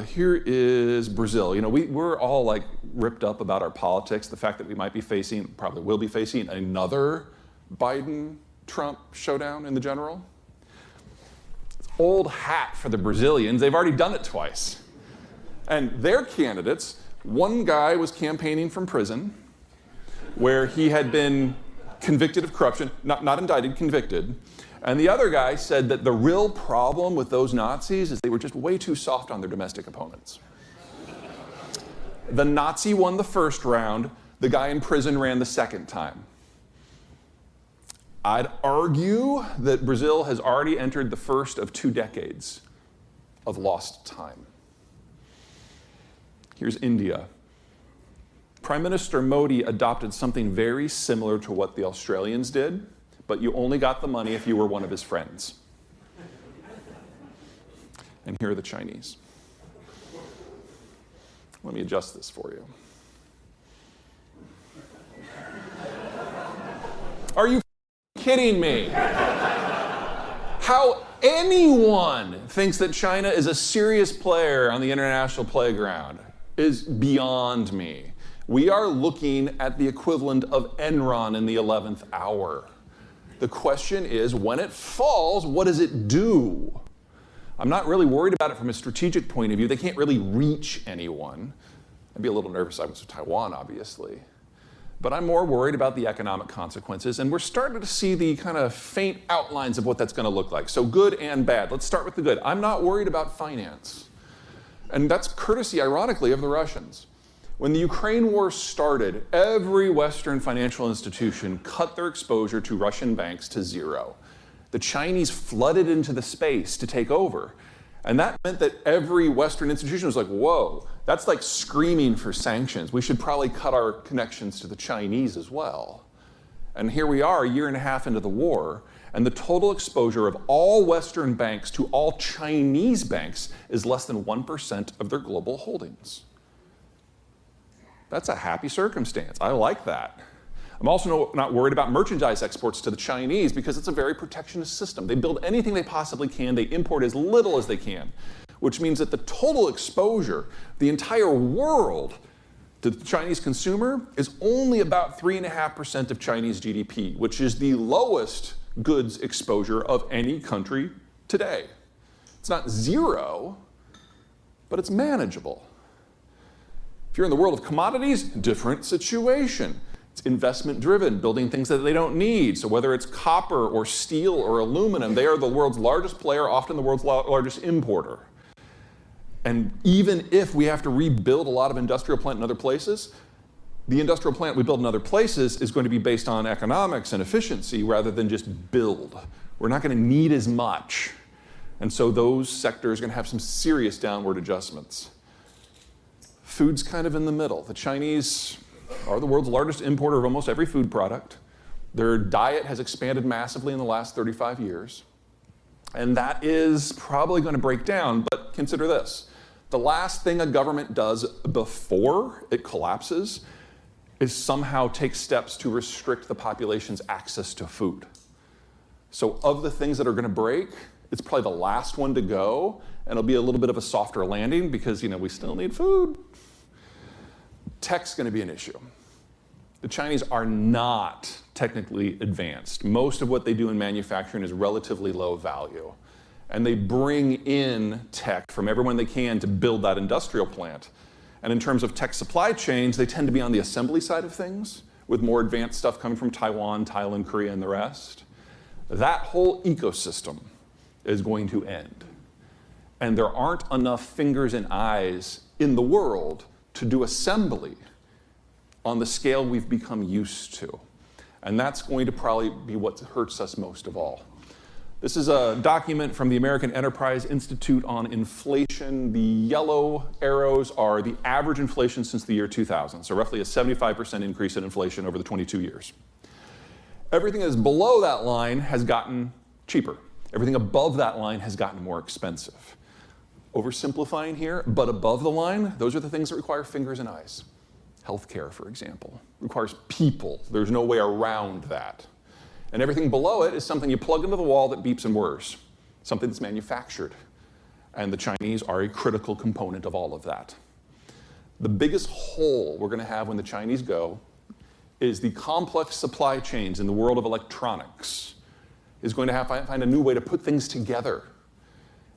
Here is Brazil. You know, we're all like ripped up about our politics, the fact that we might be facing, probably will be facing, another Biden-Trump showdown in the general. It's old hat for the Brazilians. They've already done it twice. And their candidates, one guy was campaigning from prison, where he had been convicted of corruption, not indicted, convicted. And the other guy said that the real problem with those Nazis is they were just way too soft on their domestic opponents. The Nazi won the first round, the guy in prison ran the second time. I'd argue that Brazil has already entered the first of 2 decades of lost time. Here's India. Prime Minister Modi adopted something very similar to what the Australians did, but you only got the money if you were one of his friends. And here are the Chinese. Let me adjust this for you. Are you kidding me? How anyone thinks that China is a serious player on the international playground is beyond me. We are looking at the equivalent of Enron in the 11th hour. The question is, when it falls, what does it do? I'm not really worried about it from a strategic point of view. They can't really reach anyone. I'd be a little nervous if I was with Taiwan, obviously. But I'm more worried about the economic consequences, and we're starting to see the kind of faint outlines of what that's going to look like. So good and bad. Let's start with the good. I'm not worried about finance. And that's courtesy, ironically, of the Russians. When the Ukraine war started, every Western financial institution cut their exposure to Russian banks to zero. The Chinese flooded into the space to take over. And that meant that every Western institution was like, whoa, that's like screaming for sanctions. We should probably cut our connections to the Chinese as well. And here we are, a year and a half into the war, and the total exposure of all Western banks to all Chinese banks is less than 1% of their global holdings. That's a happy circumstance. I like that. I'm also not worried about merchandise exports to the Chinese because it's a very protectionist system. They build anything they possibly can. They import as little as they can, which means that the total exposure, the entire world, to the Chinese consumer is only about 3.5% of Chinese GDP, which is the lowest goods exposure of any country today. It's not zero, but it's manageable. If you're in the world of commodities, different situation. It's investment driven, building things that they don't need. So whether it's copper or steel or aluminum, they are the world's largest player, often the world's largest importer. And even if we have to rebuild a lot of industrial plant in other places, the industrial plant we build in other places is going to be based on economics and efficiency rather than just build. We're not going to need as much. And so those sectors are going to have some serious downward adjustments. Food's kind of in the middle. The Chinese are the world's largest importer of almost every food product. Their diet has expanded massively in the last 35 years. And that is probably going to break down, but consider this. The last thing a government does before it collapses is somehow take steps to restrict the population's access to food. So of the things that are going to break, it's probably the last one to go, and it'll be a little bit of a softer landing because, we still need food. Tech's going to be an issue. The Chinese are not technically advanced. Most of what they do in manufacturing is relatively low value. And they bring in tech from everyone they can to build that industrial plant. And in terms of tech supply chains, they tend to be on the assembly side of things, with more advanced stuff coming from Taiwan, Thailand, Korea, and the rest. That whole ecosystem is going to end. And there aren't enough fingers and eyes in the world to do assembly on the scale we've become used to. And that's going to probably be what hurts us most of all. This is a document from the American Enterprise Institute on inflation. The yellow arrows are the average inflation since the year 2000, so roughly a 75% increase in inflation over the 22 years. Everything that is below that line has gotten cheaper. Everything above that line has gotten more expensive. Oversimplifying here, but above the line, those are the things that require fingers and eyes. Healthcare, for example, requires people. There's no way around that. And everything below it is something you plug into the wall that beeps and whirs, something that's manufactured. And the Chinese are a critical component of all of that. The biggest hole we're going to have when the Chinese go is the complex supply chains in the world of electronics is going to have to find a new way to put things together.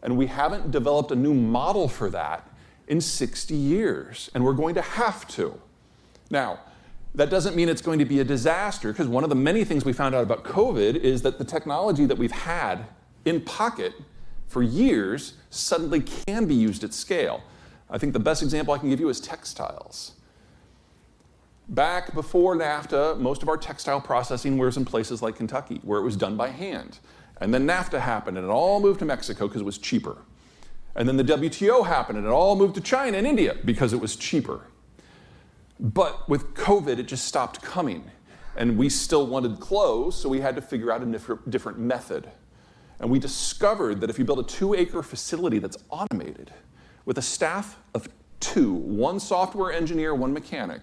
And we haven't developed a new model for that in 60 years, and we're going to have to. Now, that doesn't mean it's going to be a disaster, because one of the many things we found out about COVID is that the technology that we've had in pocket for years suddenly can be used at scale. I think the best example I can give you is textiles. Back before NAFTA, most of our textile processing was in places like Kentucky, where it was done by hand. And then NAFTA happened, and it all moved to Mexico because it was cheaper. And then the WTO happened, and it all moved to China and India because it was cheaper. But with COVID, it just stopped coming. And we still wanted clothes, so we had to figure out a different method. And we discovered that if you build a 2-acre facility that's automated, with a staff of 2, 1 software engineer, 1 mechanic,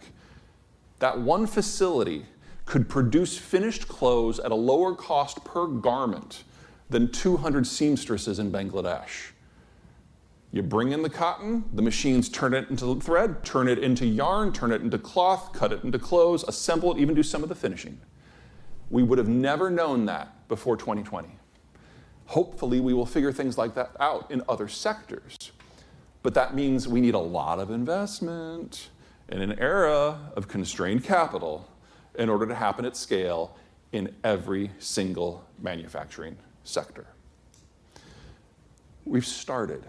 that one facility could produce finished clothes at a lower cost per garment than 200 seamstresses in Bangladesh. You bring in the cotton, the machines turn it into thread, turn it into yarn, turn it into cloth, cut it into clothes, assemble it, even do some of the finishing. We would have never known that before 2020. Hopefully, we will figure things like that out in other sectors. But that means we need a lot of investment in an era of constrained capital in order to happen at scale in every single manufacturing sector. We've started.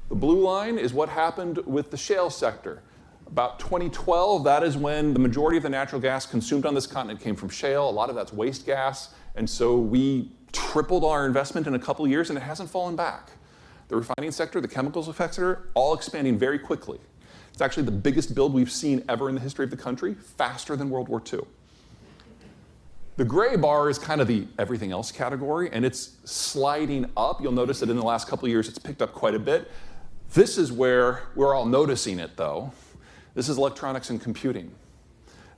The blue line is what happened with the shale sector. About 2012, that is when the majority of the natural gas consumed on this continent came from shale. A lot of that's waste gas. And so we tripled our investment in a couple of years, and it hasn't fallen back. The refining sector, the chemicals sector, all expanding very quickly. It's actually the biggest build we've seen ever in the history of the country, faster than World War II. The gray bar is kind of the everything else category, and it's sliding up. You'll notice that in the last couple of years, it's picked up quite a bit. This is where we're all noticing it, though. This is electronics and computing.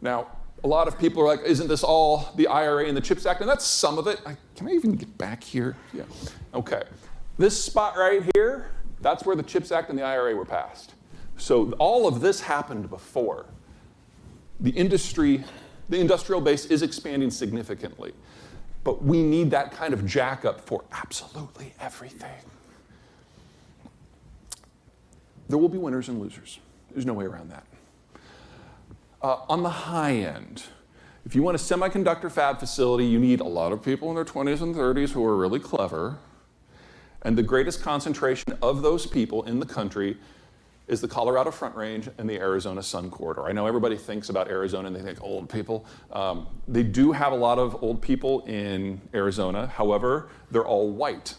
Now, a lot of people are like, isn't this all the IRA and the CHIPS Act? And that's some of it. Can I even get back here? Yeah. Okay. This spot right here, that's where the CHIPS Act and the IRA were passed. So all of this happened before. The industrial base is expanding significantly. But we need that kind of jack up for absolutely everything. There will be winners and losers. There's no way around that. On the high end, if you want a semiconductor fab facility, you need a lot of people in their 20s and 30s who are really clever. And the greatest concentration of those people in the country is the Colorado Front Range and the Arizona Sun Corridor. I know everybody thinks about Arizona and they think old people. They do have a lot of old people in Arizona. However, they're all white.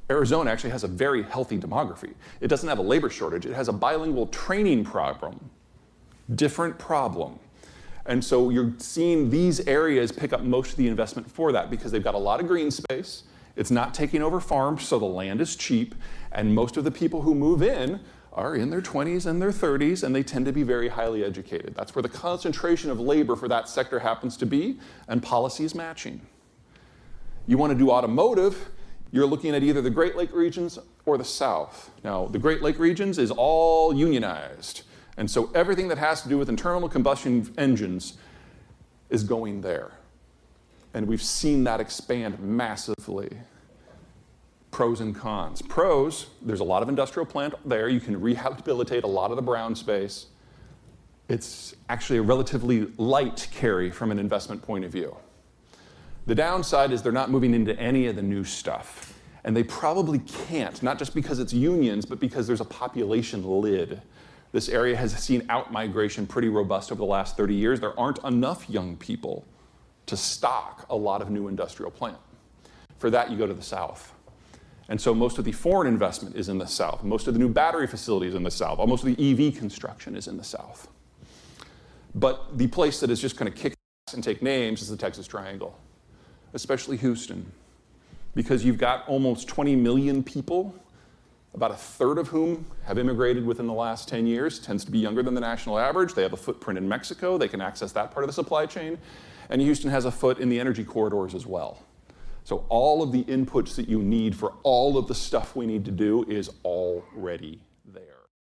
Arizona actually has a very healthy demography. It doesn't have a labor shortage. It has a bilingual training problem. Different problem. And so you're seeing these areas pick up most of the investment for that because they've got a lot of green space. It's not taking over farms, so the land is cheap. And most of the people who move in are in their 20s and their 30s, and they tend to be very highly educated. That's where the concentration of labor for that sector happens to be, and policy is matching. You want to do automotive, you're looking at either the Great Lake regions or the South. Now, the Great Lake regions is all unionized. And so everything that has to do with internal combustion engines is going there. And we've seen that expand massively. Pros and cons. Pros, there's a lot of industrial plant there. You can rehabilitate a lot of the brown space. It's actually a relatively light carry from an investment point of view. The downside is they're not moving into any of the new stuff. And they probably can't, not just because it's unions, but because there's a population lid. This area has seen out-migration pretty robust over the last 30 years. There aren't enough young people to stock a lot of new industrial plant. For that, you go to the South. And so most of the foreign investment is in the South. Most of the new battery facilities in the South. Most of the EV construction is in the South. But the place that is just going to kick ass and take names is the Texas Triangle, especially Houston, because you've got almost 20 million people, about a third of whom have immigrated within the last 10 years, tends to be younger than the national average. They have a footprint in Mexico. They can access that part of the supply chain. And Houston has a foot in the energy corridors as well. So all of the inputs that you need for all of the stuff we need to do is already